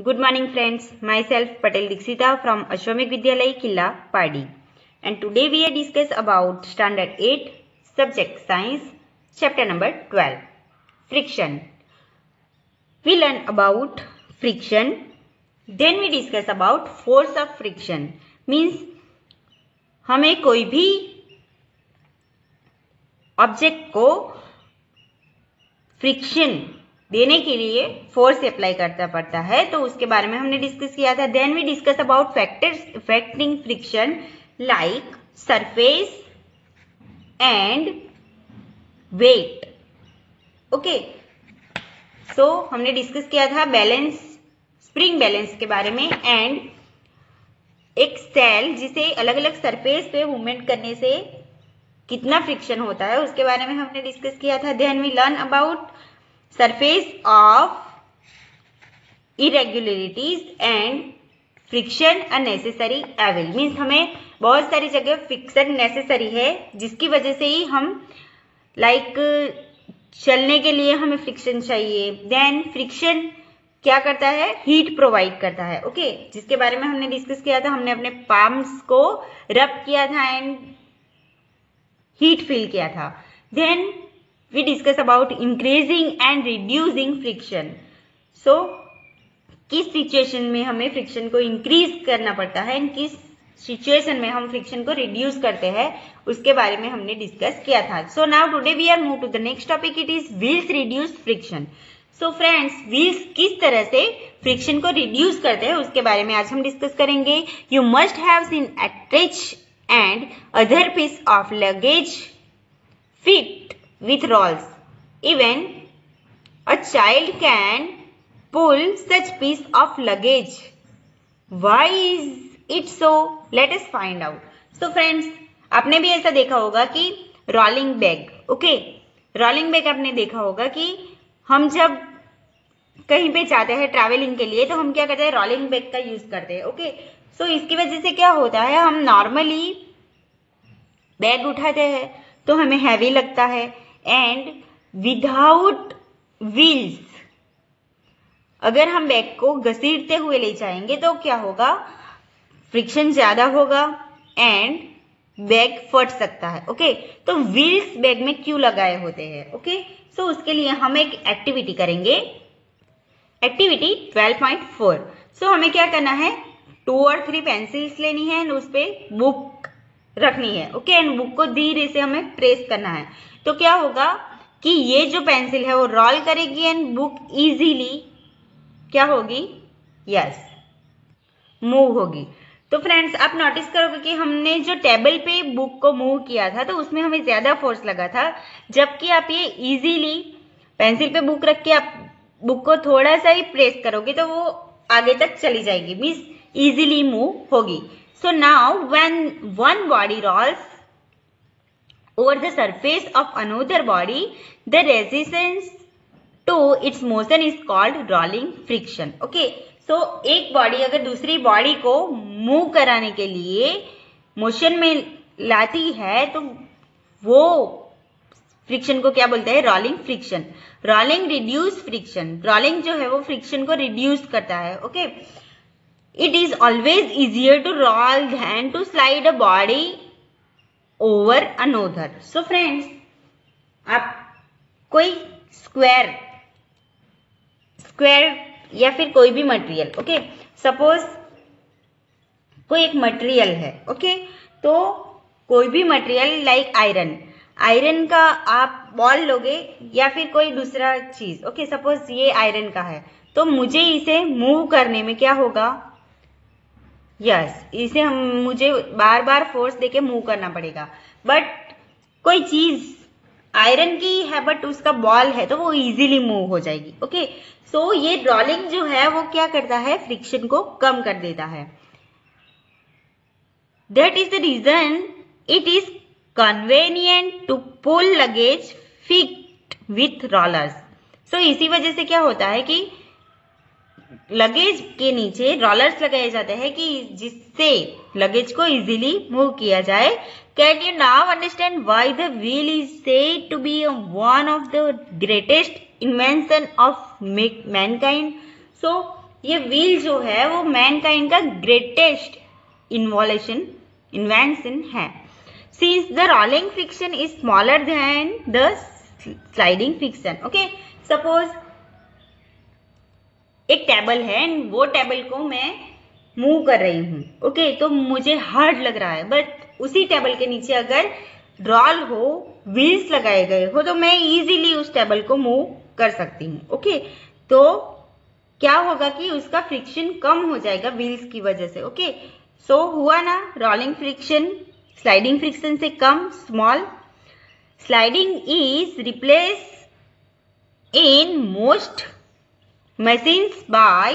Good morning friends, myself Patel Dixita from Ashwamik Vidyalay Killa Padi, and today we are discuss about standard 8 subject science chapter number 12 friction. We learn about friction, then we discuss about force of friction. Means हमें कोई भी object को friction देने के लिए force apply करना पड़ता है, तो उसके बारे में हमने डिस्कस किया था. Then we discuss about factors affecting friction like surface and weight. Okay, so हमने डिस्कस किया था बैलेंस, स्प्रिंग बैलेंस के बारे में, एंड एक सेल जिसे अलग अलग सरफेस पे मूवमेंट करने से कितना फ्रिक्शन होता है उसके बारे में हमने डिस्कस किया था. Then we learn about surface of irregularities and friction a necessary evil. Means हमें बहुत सारी जगह फ्रिक्शन नेसेसरी है जिसकी वजह से ही हम चलने के लिए हमें फ्रिक्शन चाहिए. देन फ्रिक्शन क्या करता है? हीट प्रोवाइड करता है. ओके, जिसके बारे में हमने डिस्कस किया था. हमने अपने पाम्स को रब किया था एंड हीट फील किया था. Then we discuss about increasing and reducing friction. So किस सिचुएशन में हमें फ्रिक्शन को इंक्रीज करना पड़ता है एंड किस सिचुएशन में हम फ्रिक्शन को रिड्यूस करते हैं उसके बारे में हमने डिस्कस किया था. So now today we are move to the next topic. It is wheels reduce friction. So friends, wheels किस तरह से फ्रिक्शन को रिड्यूस करते हैं उसके बारे में आज हम डिस्कस करेंगे. You must have seen attach and other piece of luggage fit with rolls. Even a child can pull such piece of luggage. Why is it so? Let us find out. So friends, आपने भी ऐसा देखा होगा कि rolling bag, okay, rolling bag आपने देखा होगा कि हम जब कहीं पे जाते हैं ट्रैवलिंग के लिए तो हम क्या करते हैं? रोलिंग बैग का यूज करते हैं. ओके, सो इसकी वजह से क्या होता है, हम नॉर्मली बैग उठाते हैं तो हमें हैवी लगता है एंड विदाउट व्हील्स अगर हम बैग को घसीटते हुए ले जाएंगे तो क्या होगा? फ्रिक्शन ज्यादा होगा एंड बैग फट सकता है. ओके, तो व्हील्स बैग में क्यों लगाए होते हैं? ओके, सो उसके लिए हम एक एक्टिविटी करेंगे, एक्टिविटी 12.4. सो हमें क्या करना है? 2 और 3 पेंसिल्स लेनी है एंड उस पर बुक रखनी है. ओके, एंड बुक को धीरे से हमें प्रेस करना है. तो क्या होगा कि ये जो पेंसिल है वो रोल करेगी एंड बुक इजीली क्या होगी? यस, मूव होगी. तो फ्रेंड्स, आप नोटिस करोगे कि हमने जो टेबल पे बुक को मूव किया था तो उसमें हमें ज्यादा फोर्स लगा था, जबकि आप ये इजीली पेंसिल पे बुक रख के आप बुक को थोड़ा सा ही प्रेस करोगे तो वो आगे तक चली जाएगी, मीन्स इजीली मूव होगी. So now when one body rolls over the surface of another body, the resistance to its motion is called rolling friction. Okay, so एक बॉडी अगर दूसरी बॉडी को मूव कराने के लिए मोशन में लाती है तो वो फ्रिक्शन को क्या बोलते हैं? Rolling friction. Rolling reduce friction. Rolling जो है वो फ्रिक्शन को रिड्यूस करता है. Okay, it is always easier to roll than to slide a body over another. So friends, आप कोई स्क्वायर या फिर कोई भी मटेरियल, ओके, सपोज कोई एक मटेरियल है, ओके, तो कोई भी मटेरियल लाइक आयरन का आप बॉल लोगे या फिर कोई दूसरा चीज, ओके, सपोज ये आयरन का है तो मुझे इसे मूव करने में क्या होगा? यस, इसे मुझे बार बार फोर्स देके मूव करना पड़ेगा. बट कोई चीज आयरन की है बट उसका बॉल है तो वो इजीली मूव हो जाएगी. ओके, सो ये रोलिंग जो है वो क्या करता है? फ्रिक्शन को कम कर देता है. That is the reason it is convenient to pull luggage fit with rollers. So इसी वजह से क्या होता है कि लगेज के नीचे रोलर्स लगाए जाते हैं कि जिससे लगेज को इजीली मूव किया जाए. Can you now understand why the wheel is said to be one of the greatest invention of mankind? So ये व्हील जो है वो मैनकाइंड का ग्रेटेस्ट इन्वेंशन है। Since the rolling friction is smaller than the sliding friction. Okay, suppose एक table है and वो table को मैं मूव कर रही हूँ। ओके, तो मुझे हार्ड लग रहा है, बट उसी टेबल के नीचे अगर रोल हो, व्हील्स लगाए गए हो, तो मैं इजीली उस टेबल को मूव कर सकती हूँ। ओके, तो क्या होगा कि उसका फ्रिक्शन कम हो जाएगा व्हील्स की वजह से। ओके, सो हुआ ना, रोलिंग फ्रिक्शन स्लाइडिंग फ्रिक्शन से कम, small. Sliding is replace in most machines by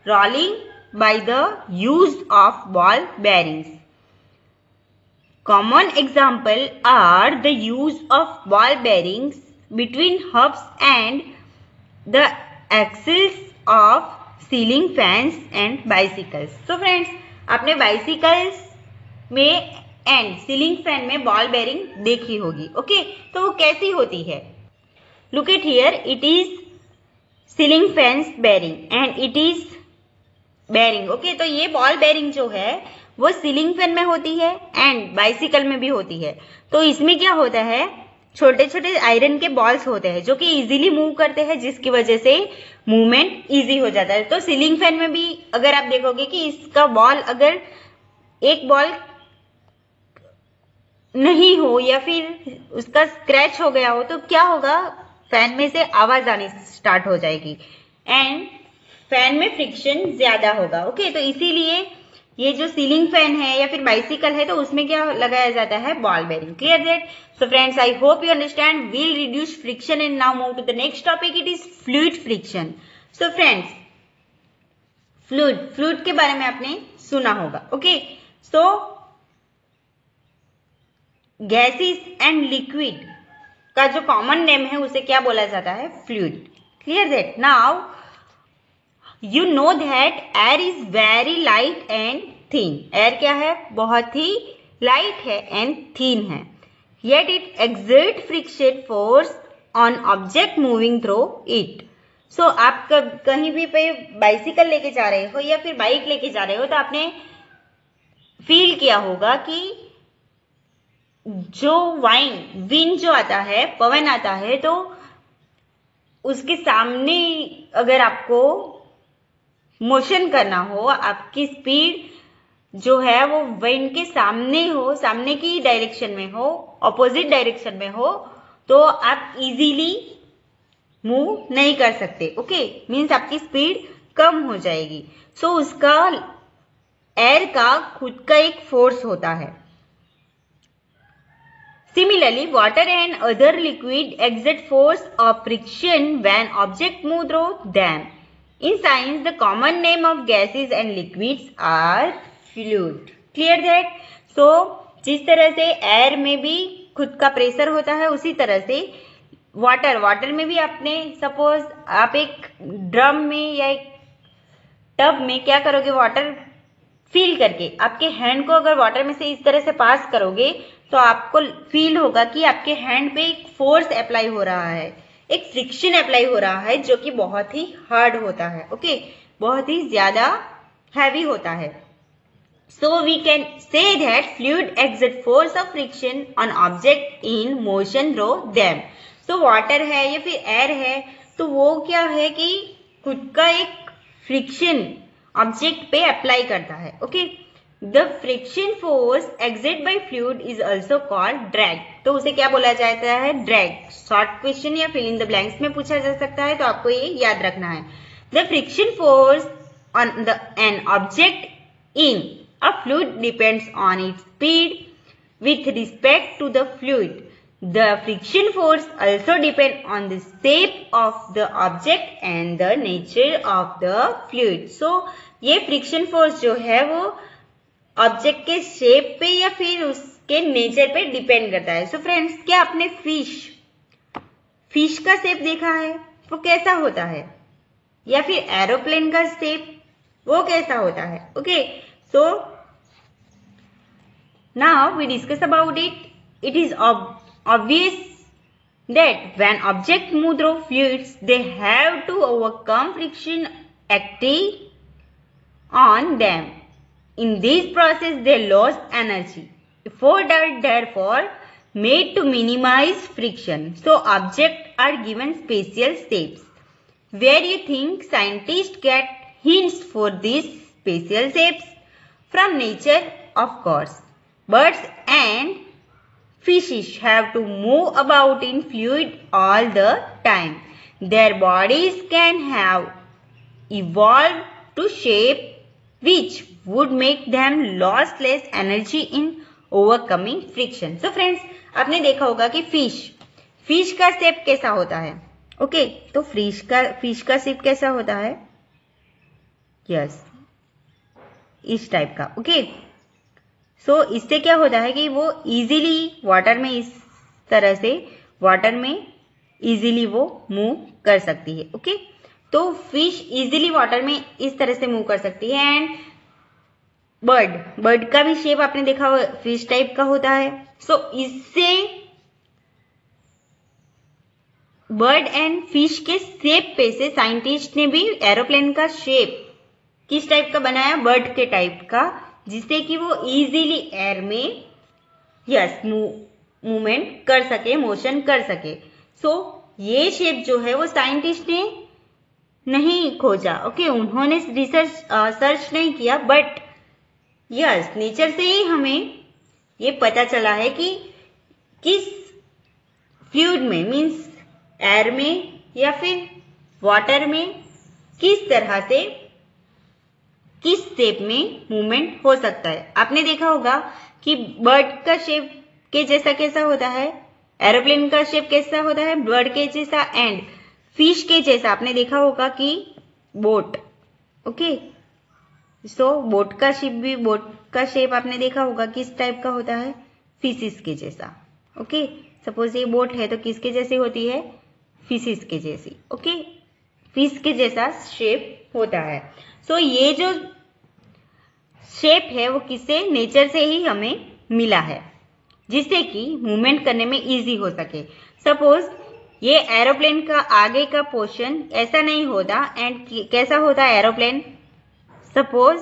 rolling by the use of ball bearings. Common example are the use of ball bearings between hubs and the axles of ceiling fans and bicycles. So friends, आपने bicycles में and ceiling fan में ball bearing देखी होगी। Okay, तो वो कैसी होती है? Look at here, it is ceiling fans bearing and it is bearing. Okay, तो ये बॉल बेरिंग जो है वो सीलिंग फैन में होती है एंड बाइसिकल में भी होती है। तो इसमें क्या होता है, छोटे छोटे आयरन के बॉल्स होते हैं जो कि इजीली मूव करते हैं, जिसकी वजह से मूवमेंट इजी हो जाता है। तो सीलिंग फैन में भी अगर आप देखोगे कि इसका बॉल, अगर एक बॉल नहीं हो या फिर उसका स्क्रैच हो गया हो, तो क्या होगा, फैन में से आवाज आनी स्टार्ट हो जाएगी एंड फैन में फ्रिक्शन ज्यादा होगा। ओके, तो इसीलिए ये जो सीलिंग फैन है या फिर बाइसिकल है, तो उसमें क्या लगाया जाता है, ball bearing. Clear that? So friends, I hope you understand. Wheel reduce friction and now move to the next topic, it is fluid friction. So friends, fluid के बारे में आपने सुना होगा। Okay, so gases and liquid का जो common name है उसे क्या बोला जाता है, fluid. Clear that? Now you know that air is very light and thin. Air क्या है, बहुत ही लाइट है एंड थिन है, yet it exert friction force on object moving through it. So आप कहीं भी पे बाइसिकल लेके जा रहे हो या फिर बाइक लेके जा रहे हो, तो आपने फील किया होगा कि जो विंड जो आता है, पवन आता है, तो उसके सामने अगर आपको मोशन करना हो, आपकी स्पीड जो है वो विंड के सामने हो, सामने की डायरेक्शन में हो, ऑपोजिट डायरेक्शन में हो, तो आप इजीली मूव नहीं कर सकते। ओके, मीन्स आपकी स्पीड कम हो जाएगी। सो उसका एयर का खुद का एक फोर्स होता है। Similarly, water and other liquid exert force of friction when objects move through them. In science, the common name of gases and liquids are fluid. Clear that? So, जिस तरह से एयर में भी खुद का प्रेशर होता है, उसी तरह से वाटर में भी आपने सपोज आप एक ड्रम में या एक टब में क्या करोगे, वाटर फील करके आपके हैंड को अगर वाटर में से इस तरह से पास करोगे, तो आपको फील होगा कि आपके हैंड पे एक फोर्स अप्लाई हो रहा है, एक फ्रिक्शन अप्लाई हो रहा है, जो कि बहुत ही हार्ड होता है। ओके, बहुत ही ज्यादा हैवी होता है। So we can say that fluid exert force of friction on object in motion through them. So water है या फिर एयर है, तो वो क्या है कि खुद का एक फ्रिक्शन ऑब्जेक्ट पे अप्लाई करता है। Okay, the friction force exert by fluid is also called drag. तो उसे क्या बोला जाता है, ड्रैग। शॉर्ट क्वेश्चन या फिल इन द ब्लैंक्स में पूछा जा सकता है, तो आपको ये याद रखना है। The friction force on the an object in a fluid depends on its speed with respect to the fluid. The friction force also depend on the shape of the object and the nature of the fluid. So ये friction force जो है वो object के shape पे या फिर उसके nature पे डिपेंड करता है। सो फ्रेंड्स, क्या आपने फिश का शेप देखा है, वो कैसा होता है, या फिर एरोप्लेन का शेप वो कैसा होता है? Okay, so now we discuss about it. It is obvious that when objects move through fluids, they have to overcome friction acting on them. In this process, they lost energy. Efforts are therefore made to minimize friction. So objects are given special shapes. Where you think scientists get hints for these special shapes? From nature, of course. Birds and fishes have to move about in fluid all the time. Their bodies can have evolved to shape which would make them lose less energy in overcoming friction. So friends, आपने देखा होगा कि fish का shape कैसा होता है. Okay, तो fish का शेप कैसा होता है? यस, इस टाइप का. ओके, सो इससे क्या होता है कि वो इजीली वाटर में, इस तरह से वाटर में इजीली वो मूव कर सकती है. ओके, तो फिश इजीली वाटर में इस तरह से मूव कर सकती है. एंड बर्ड का भी शेप आपने देखा हो, फिश टाइप का होता है. सो इससे बर्ड एंड फिश के शेप पे से साइंटिस्ट ने भी एरोप्लेन का शेप किस टाइप का बनाया? बर्ड के टाइप का, जिससे कि वो इजीली एयर में यस मूवमेंट कर सके, मोशन कर सके. सो ये शेप जो है वो साइंटिस्ट ने नहीं खोजा. ओके, उन्होंने सर्च नहीं किया, बट यस नेचर से ही हमें ये पता चला है कि किस फ्लूइड में, मीन्स एयर में या फिर वाटर में, किस तरह से, किस शेप में मूवमेंट हो सकता है. आपने देखा होगा कि बर्ड का शेप के जैसा कैसा होता है, एरोप्लेन का शेप कैसा होता है, बर्ड के जैसा, एंड फिश के जैसा आपने देखा होगा कि बोट. ओके, सो बोट का शेप आपने देखा होगा किस टाइप का होता है? फिशिस के जैसा. ओके, सपोज ये बोट है तो किसके जैसी होती है? फिशिस के जैसी. ओके, फिश के जैसा शेप होता है. सो ये जो शेप है वो किससे? नेचर से ही हमें मिला है, जिससे कि मूवमेंट करने में इजी हो सके. सपोज ये एरोप्लेन का आगे का पोर्शन ऐसा नहीं होता, एंड कैसा होता एरोप्लेन? सपोज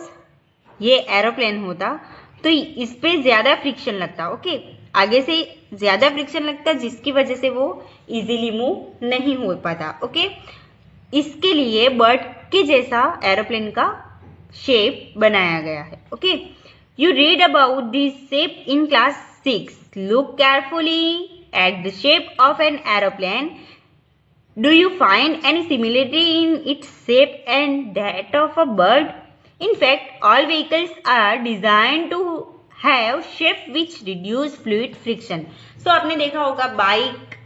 ये एरोप्लेन होता तो इस पे ज्यादा फ्रिक्शन लगता. ओके, आगे से ज्यादा फ्रिक्शन लगता, जिसकी वजह से वो इजीली मूव नहीं हो पाता. ओके, इसके लिए बर्ड के जैसा एरोप्लेन का शेप बनाया गया है. Okay, you read about this shape in class 6. Look carefully at the shape of an aeroplane. Do you find any similarity in its shape and that of a bird? In fact, all vehicles are designed to have shape which reduce fluid friction. So आपने देखा होगा bike,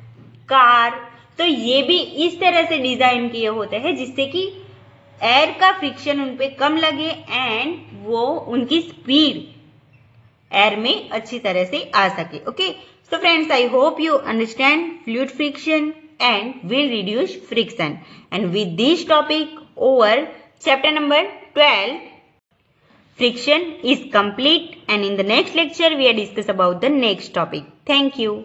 car, तो ये भी इस तरह से design किए होते हैं जिससे कि एयर का फ्रिक्शन उन पे कम लगे एंड वो उनकी स्पीड एयर में अच्छी तरह से आ सके. Okay, so friends, I hope you understand fluid friction and will reduce friction. And with this topic over, chapter number 12, friction is complete, and in the next lecture we are discuss about the next topic. Thank you.